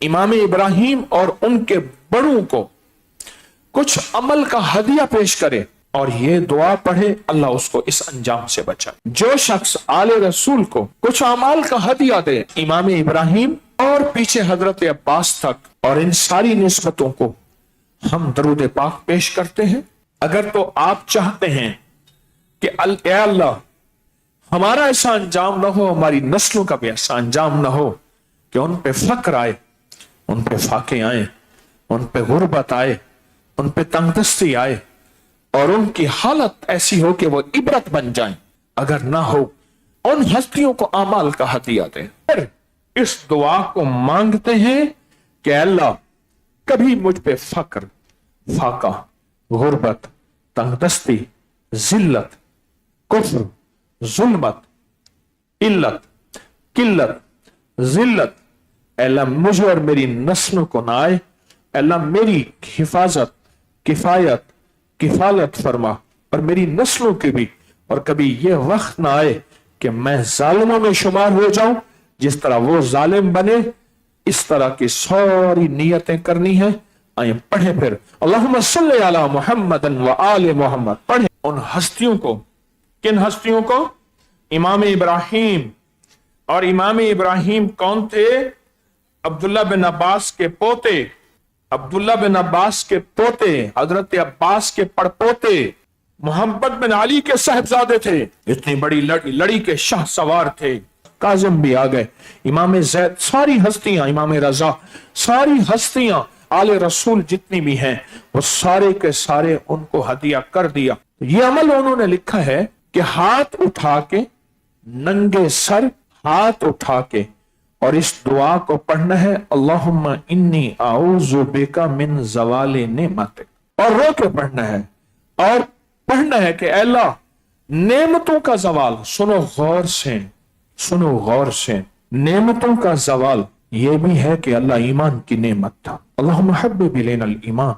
इमाम इब्राहिम और उनके बड़ों को कुछ अमल का हदिया पेश करे और ये दुआ पढ़े, अल्लाह उसको इस अंजाम से बचाए। जो शख्स आले रसूल को कुछ अमाल का हदिया दे, इमाम इब्राहिम और पीछे हजरत अब्बास तक, और इन सारी निस्बतों को हम दरूद पाक पेश करते हैं। अगर तो आप चाहते हैं कि अल्लाह हमारा ऐसा अंजाम ना हो, हमारी नस्लों का भी ऐसा अंजाम ना हो कि उन पे फक्र आए, उन पे फाके आए, उन पे गुर्बत आए, उन पे तंगदस्ती आए और उनकी हालत ऐसी हो कि वो इबरत बन जाए। अगर ना हो, उन हस्तियों को अमाल का हदिया दें। फिर इस दुआ को मांगते हैं कि अल्लाह कभी मुझ पे फक्र, फाका, गुर्बत, तंगदस्ती, जिल्लत, कुफ्र, जुल्मत, इल्लत, किल्लत, जिल्लत अल्लाह मुझे और मेरी नस्लों को ना आए। अल्लाह मेरी हिफाजत, किफायत, किफालत फरमा और मेरी नस्लों की भी। और कभी यह वक्त ना आए कि मैं जालिमों में शुमार हो जाऊं, जिस तरह वो जालिम बने। इस तरह की सारी नियतें करनी है। आइए पढ़े फिर अल्लाहुम्मा सल्ली अला मुहम्मदन व आले मोहम्मद। पढ़े उन हस्तियों को। किन हस्तियों को? इमाम इब्राहिम। और इमाम इब्राहिम कौन थे? अब्दुल्ला बिन अब्बास के पोते, अब्दुल्ला बिन अब्बास के पोते, हजरत अब्बास के पड़पोते, मोहम्मद बिन अली के साहबजादे थे। इतनी बड़ी लड़ी के शाह सवार थे। काजिम भी आ गए, इमाम जैद, सारी हस्तियां, इमाम रजा, सारी हस्तियां आले रसूल जितनी भी हैं वो सारे के सारे उनको हदिया कर दिया। ये अमल उन्होंने लिखा है कि हाथ उठा के, नंगे सर हाथ उठा के, और इस दुआ को पढ़ना है, अल्लाहुम्मा इन्नी आऊज़ु बिका मिन ज़वाले नेमतिक। और रो के पढ़ना है और पढ़ना है कि अल्लाह नेमतों का जवाल, सुनो गौर से, सुनो गौर से, नेमतों का जवाल ये भी है कि अल्लाह ईमान की नेमत था। अल्लाहुम्मा हब्बिब इलैनल ईमान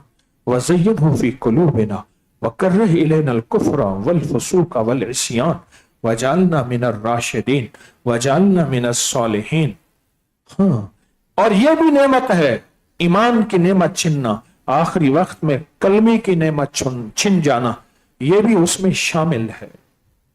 व ज़य्यिनहु फी कुलूबिना व कर्रिह इलैनल कुफ्र वल फुसूक वल इस्यान वजअलना मिनर राशिदीन वजअलना मिनस सालिहीन। हाँ, और यह भी नेमत है, ईमान की नेमत छिनना, आखिरी वक्त में कलमे की नेमत छिन जाना, यह भी उसमें शामिल है।